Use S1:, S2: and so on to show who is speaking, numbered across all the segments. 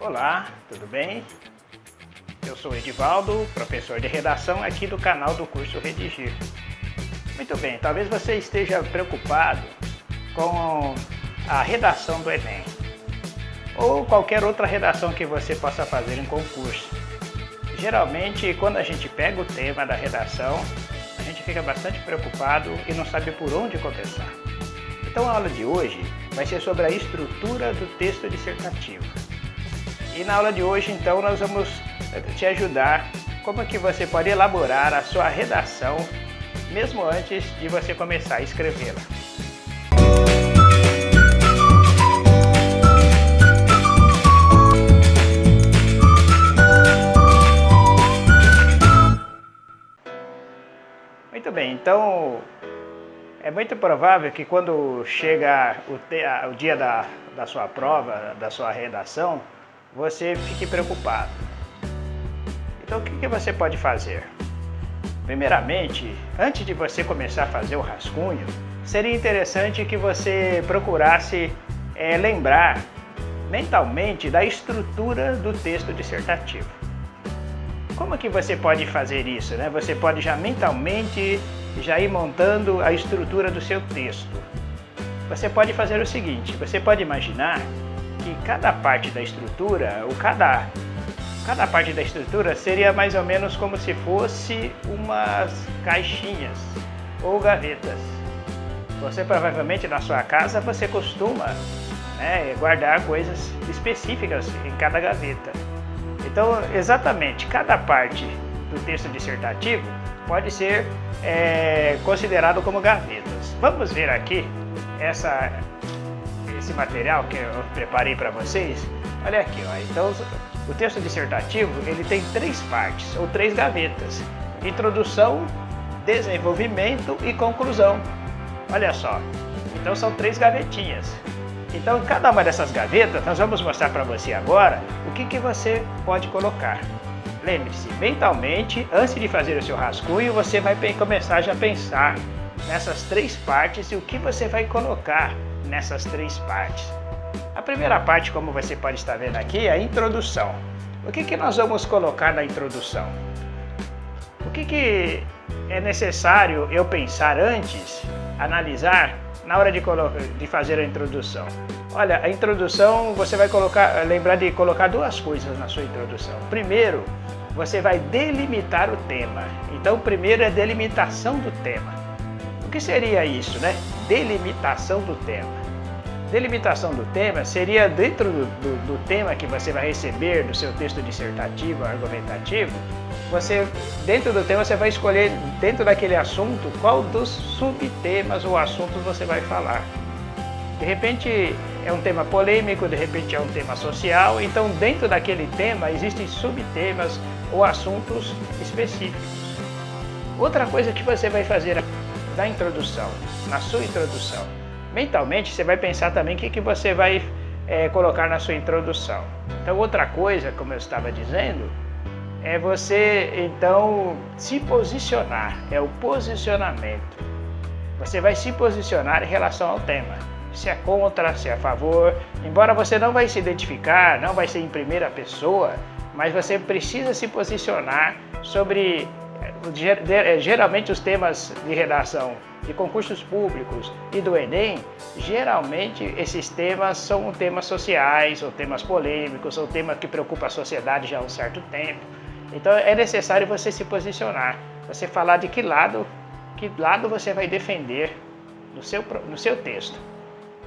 S1: Olá, tudo bem? Eu sou Edivaldo, professor de redação aqui do canal do curso Redigir. Muito bem, talvez você esteja preocupado com a redação do Enem ou qualquer outra redação que você possa fazer em concurso. Geralmente, quando a gente pega o tema da redação, a gente fica bastante preocupado e não sabe por onde começar. Então a aula de hoje vai ser sobre a estrutura do texto dissertativo. E na aula de hoje, então, nós vamos te ajudar como que você pode elaborar a sua redação mesmo antes de você começar a escrevê-la. Muito bem, então é muito provável que quando chega o dia da sua prova, da sua redação, você fique preocupado. Então o que você pode fazer? Primeiramente, antes de você começar a fazer o rascunho, seria interessante que você procurasse lembrar mentalmente da estrutura do texto dissertativo. Como que você pode fazer isso, né? Você pode já mentalmente ir montando a estrutura do seu texto. Você pode fazer o seguinte, você pode imaginar que cada parte da estrutura, cada parte da estrutura seria mais ou menos como se fosse umas caixinhas ou gavetas. Você provavelmente na sua casa você costuma guardar coisas específicas em cada gaveta. Então, exatamente, cada parte do texto dissertativo pode ser considerado como gavetas. Vamos ver aqui esse material que eu preparei para vocês. Olha aqui, ó. Então o texto dissertativo ele tem três partes ou três gavetas: introdução, desenvolvimento e conclusão. Olha só, então são três gavetinhas. Então em cada uma dessas gavetas nós vamos mostrar para você agora o que você pode colocar. Lembre-se, mentalmente, antes de fazer o seu rascunho, você vai começar já a pensar nessas três partes e o que você vai colocar nessas três partes. A primeira parte, como você pode estar vendo aqui, é a introdução. O que nós vamos colocar na introdução? O que é necessário eu pensar antes, analisar, na hora de fazer a introdução? Olha, a introdução você vai lembrar de colocar duas coisas na sua introdução. Primeiro, você vai delimitar o tema. Então, primeiro é delimitação do tema. O que seria isso, né? Delimitação do tema. Delimitação do tema seria dentro do tema que você vai receber do seu texto dissertativo, argumentativo, dentro do tema você vai escolher, dentro daquele assunto, qual dos subtemas ou assuntos você vai falar. De repente é um tema polêmico, de repente é um tema social, então dentro daquele tema existem subtemas ou assuntos específicos. Outra coisa que você vai fazer na introdução, na sua introdução, mentalmente você vai pensar também o que você vai colocar na sua introdução. Então outra coisa, como eu estava dizendo, é você então se posicionar, é o posicionamento. Você vai se posicionar em relação ao tema, se é contra, se é a favor, embora você não vai se identificar, não vai ser em primeira pessoa, mas você precisa se posicionar sobre, geralmente os temas de redação de concursos públicos e do Enem, geralmente esses temas são temas sociais, ou temas polêmicos, ou temas que preocupam a sociedade já há um certo tempo. Então é necessário você se posicionar, você falar de que lado você vai defender no seu texto.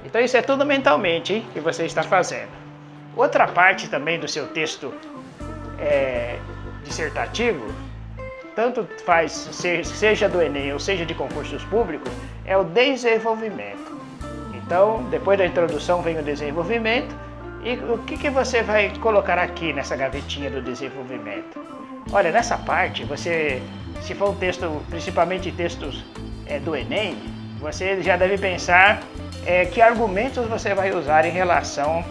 S1: Então isso é tudo mentalmente, hein, que você está fazendo. Outra parte também do seu texto dissertativo, tanto faz seja do Enem ou seja de concursos públicos, é o desenvolvimento. Então, depois da introdução vem o desenvolvimento. E o que você vai colocar aqui nessa gavetinha do desenvolvimento? Olha, nessa parte, se for um texto, principalmente textos do Enem, você já deve pensar que argumentos você vai usar em relação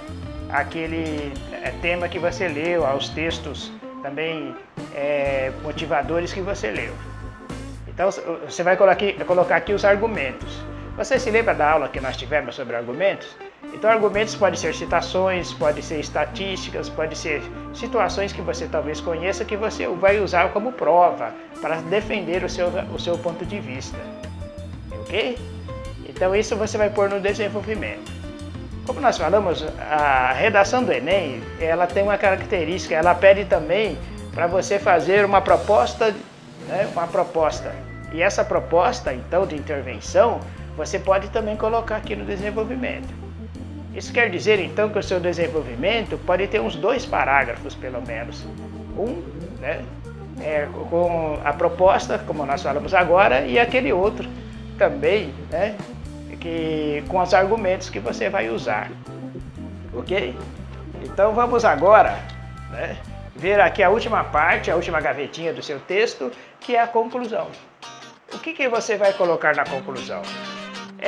S1: àquele tema que você leu, aos textos também motivadores que você leu. Então você vai colocar aqui os argumentos. Você se lembra da aula que nós tivemos sobre argumentos? Então, argumentos podem ser citações, podem ser estatísticas, podem ser situações que você talvez conheça que você vai usar como prova para defender o seu ponto de vista. Ok? Então, isso você vai pôr no desenvolvimento. Como nós falamos, a redação do Enem, ela tem uma característica, ela pede também para você fazer uma proposta, né, E essa proposta, então, de intervenção, você pode também colocar aqui no desenvolvimento. Isso quer dizer, então, que o seu desenvolvimento pode ter uns 2 parágrafos, pelo menos. Né, com a proposta, como nós falamos agora, e aquele outro também, né, com os argumentos que você vai usar. Ok? Então, vamos agora, né, ver aqui a última parte, a última gavetinha do seu texto, que é a conclusão. O que você vai colocar na conclusão?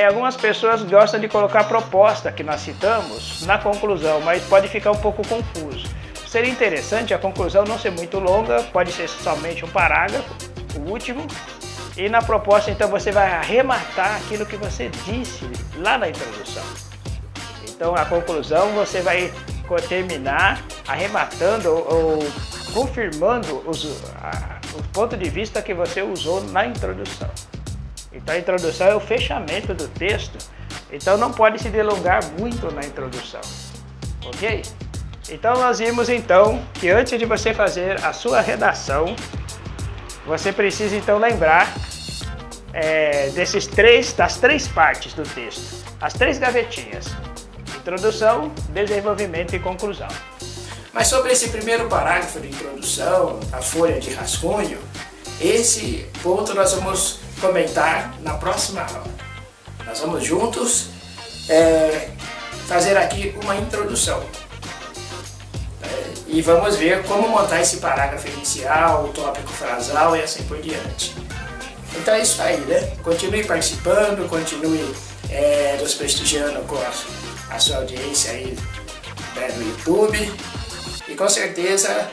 S1: Algumas pessoas gostam de colocar a proposta que nós citamos na conclusão, mas pode ficar um pouco confuso. Seria interessante a conclusão não ser muito longa, pode ser somente um parágrafo, o último, e na proposta então você vai arrematar aquilo que você disse lá na introdução. Então a conclusão você vai terminar arrematando ou confirmando o ponto de vista que você usou na introdução. Então a introdução é o fechamento do texto, então não pode se delongar muito na introdução, ok? Então nós vimos então que antes de você fazer a sua redação, você precisa então lembrar das 3 partes do texto, as 3 gavetinhas: introdução, desenvolvimento e conclusão. Mas sobre esse primeiro parágrafo de introdução, a folha de rascunho, esse ponto nós vamos comentar na próxima aula. Nós vamos juntos fazer aqui uma introdução. E vamos ver como montar esse parágrafo inicial, o tópico frasal e assim por diante. Então é isso aí, né? Continue participando, continue nos prestigiando com a sua audiência aí, né, no YouTube. E com certeza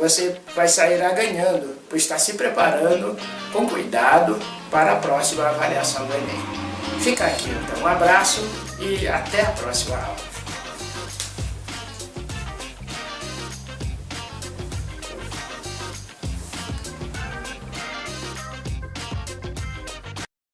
S1: você vai sair ganhando por estar se preparando com cuidado para a próxima avaliação do Enem. Fica aqui então, um abraço e até a próxima aula.